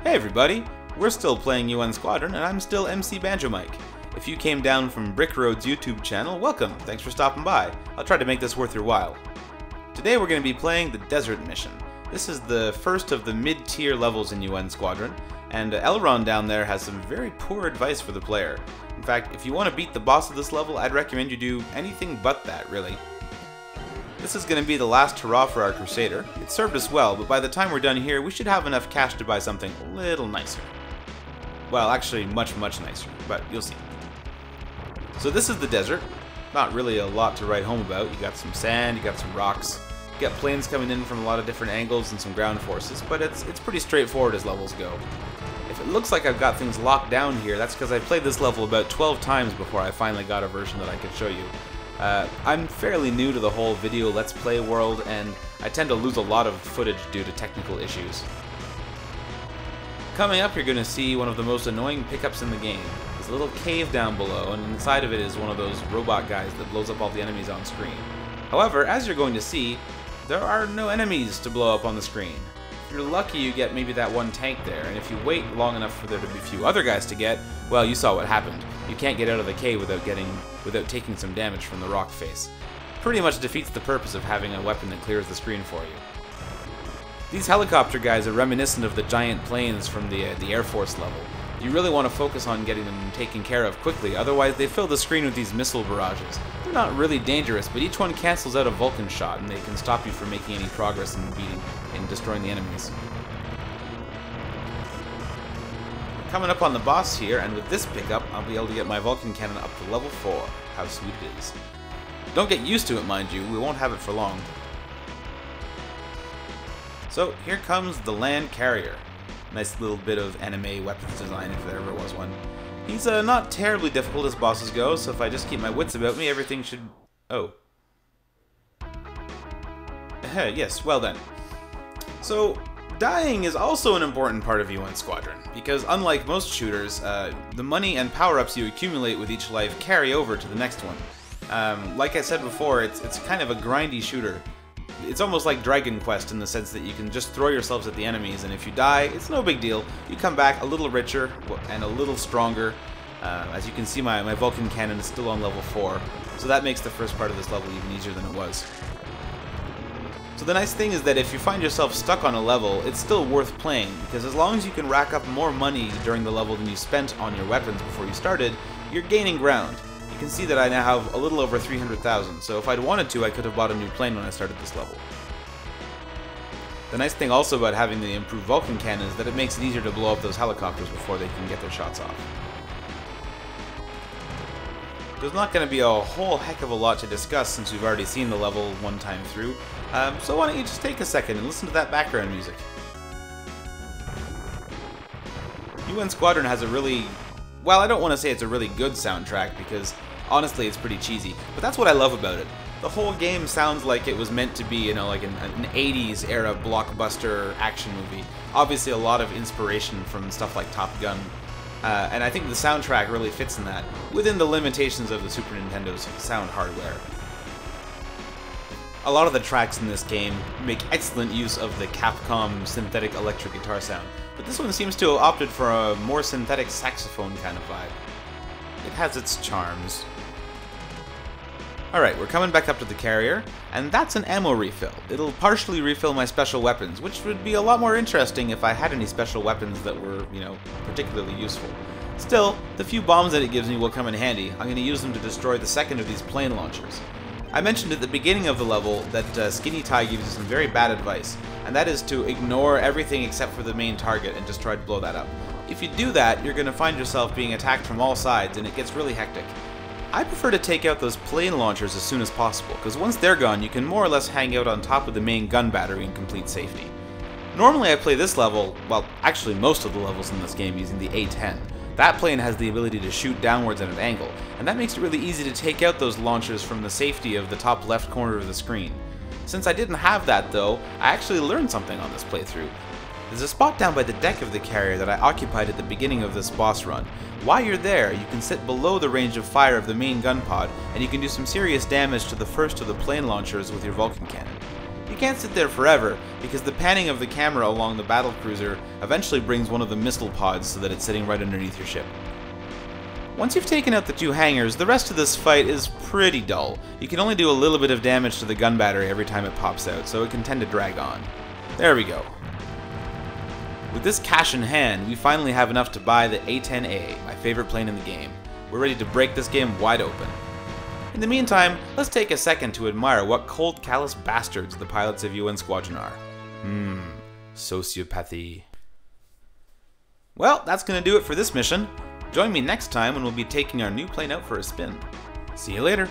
Hey everybody, we're still playing UN Squadron and I'm still MC Banjo Mike. If you came down from Brick Road's YouTube channel, welcome, thanks for stopping by. I'll try to make this worth your while. Today we're going to be playing the Desert Mission. This is the first of the mid-tier levels in UN Squadron, and Elrond down there has some very poor advice for the player. In fact, if you want to beat the boss of this level, I'd recommend you do anything but that, really. This is going to be the last hurrah for our Crusader. It served us well, but by the time we're done here, we should have enough cash to buy something a little nicer. Well, actually much nicer, but you'll see. So this is the desert. Not really a lot to write home about. You got some sand, you got some rocks, you got planes coming in from a lot of different angles and some ground forces, but it's pretty straightforward as levels go. If it looks like I've got things locked down here, that's because I played this level about 12 times before I finally got a version that I could show you. I'm fairly new to the whole video Let's Play world, and I tend to lose a lot of footage due to technical issues. Coming up, you're going to see one of the most annoying pickups in the game. There's a little cave down below, and inside of it is one of those robot guys that blows up all the enemies on screen. However, as you're going to see, there are no enemies to blow up on the screen. If you're lucky, you get maybe that one tank there, and if you wait long enough for there to be a few other guys to get, well, you saw what happened. You can't get out of the cave without taking some damage from the rock face. Pretty much defeats the purpose of having a weapon that clears the screen for you. These helicopter guys are reminiscent of the giant planes from the Air Force level. You really want to focus on getting them taken care of quickly, otherwise they fill the screen with these missile barrages. They're not really dangerous, but each one cancels out a Vulcan shot, and they can stop you from making any progress in destroying the enemies. Coming up on the boss here, and with this pickup, I'll be able to get my Vulcan cannon up to level 4. How sweet it is. Don't get used to it, mind you, we won't have it for long. So, here comes the land carrier. Nice little bit of anime weapons design, if there ever was one. He's not terribly difficult as bosses go, so if I just keep my wits about me, everything should... Oh. Yes, well then. So, dying is also an important part of UN Squadron, because unlike most shooters, the money and power-ups you accumulate with each life carry over to the next one. Like I said before, it's kind of a grindy shooter. It's almost like Dragon Quest in the sense that you can just throw yourselves at the enemies, and if you die, it's no big deal. You come back a little richer and a little stronger. As you can see, my Vulcan cannon is still on level 4, so that makes the first part of this level even easier than it was. So the nice thing is that if you find yourself stuck on a level, it's still worth playing, because as long as you can rack up more money during the level than you spent on your weapons before you started, you're gaining ground. You can see that I now have a little over 300,000, so if I'd wanted to, I could have bought a new plane when I started this level. The nice thing also about having the improved Vulcan cannon is that it makes it easier to blow up those helicopters before they can get their shots off. There's not going to be a whole heck of a lot to discuss since we've already seen the level one time through, so why don't you just take a second and listen to that background music. UN Squadron has a really... Well, I don't want to say it's a really good soundtrack, because honestly it's pretty cheesy, but that's what I love about it. The whole game sounds like it was meant to be, you know, like an 80s era blockbuster action movie. Obviously a lot of inspiration from stuff like Top Gun, and I think the soundtrack really fits in that, within the limitations of the Super Nintendo's sound hardware. A lot of the tracks in this game make excellent use of the Capcom synthetic electric guitar sound, but this one seems to have opted for a more synthetic saxophone kind of vibe. It has its charms. Alright, we're coming back up to the carrier, and that's an ammo refill. It'll partially refill my special weapons, which would be a lot more interesting if I had any special weapons that were, you know, particularly useful. Still, the few bombs that it gives me will come in handy. I'm going to use them to destroy the second of these plane launchers. I mentioned at the beginning of the level that Skinny Ty gives you some very bad advice, and that is to ignore everything except for the main target and just try to blow that up. If you do that, you're going to find yourself being attacked from all sides, and it gets really hectic. I prefer to take out those plane launchers as soon as possible, because once they're gone, you can more or less hang out on top of the main gun battery in complete safety. Normally I play this level, well, actually most of the levels in this game, using the A-10. That plane has the ability to shoot downwards at an angle, and that makes it really easy to take out those launchers from the safety of the top left corner of the screen. Since I didn't have that though, I actually learned something on this playthrough. There's a spot down by the deck of the carrier that I occupied at the beginning of this boss run. While you're there, you can sit below the range of fire of the main gun pod, and you can do some serious damage to the first of the plane launchers with your Vulcan cannon. You can't sit there forever, because the panning of the camera along the battlecruiser eventually brings one of the missile pods so that it's sitting right underneath your ship. Once you've taken out the 2 hangars, the rest of this fight is pretty dull. You can only do a little bit of damage to the gun battery every time it pops out, so it can tend to drag on. There we go. With this cash in hand, we finally have enough to buy the A-10A, my favorite plane in the game. We're ready to break this game wide open. In the meantime, let's take a second to admire what cold, callous bastards the pilots of UN Squadron are. Sociopathy. Well, that's gonna do it for this mission. Join me next time when we'll be taking our new plane out for a spin. See you later.